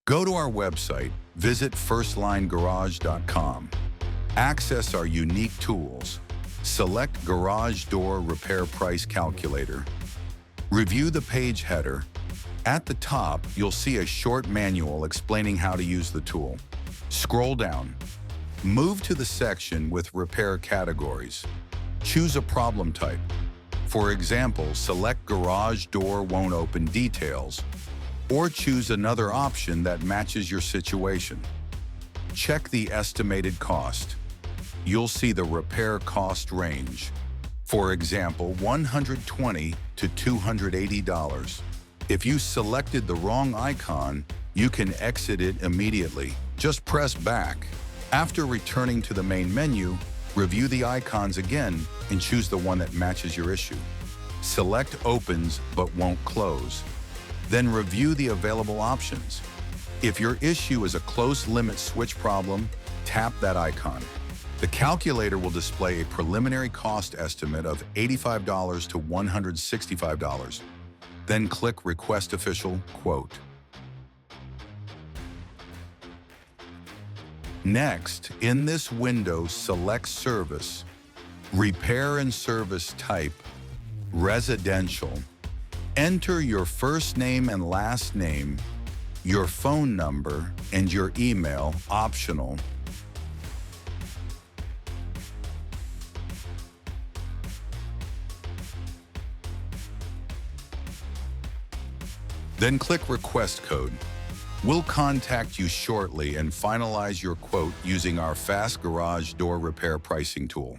Go to our website, visit FirstLineGarage.com. Access our unique tools. Select Garage Door Repair Price Calculator. Review the page header. At the top, you'll see a short manual explaining how to use the tool. Scroll down. Move to the section with repair categories. Choose a problem type. For example, select Garage Door Won't Open Details, or choose another option that matches your situation. Check the estimated cost. You'll see the repair cost range. For example, $120 to $280. If you selected the wrong icon, you can exit it immediately. Just press back. After returning to the main menu, review the icons again and choose the one that matches your issue. Select Opens but won't close. Then review the available options. If your issue is a close limit switch problem, tap that icon. The calculator will display a preliminary cost estimate of $85 to $165. Then click Request Official Quote. Next, in this window, select Service, Repair and Service Type, Residential. Enter your first name and last name, your phone number, and your email, optional. Then click Request Code. We'll contact you shortly and finalize your quote using our fast garage door repair pricing tool.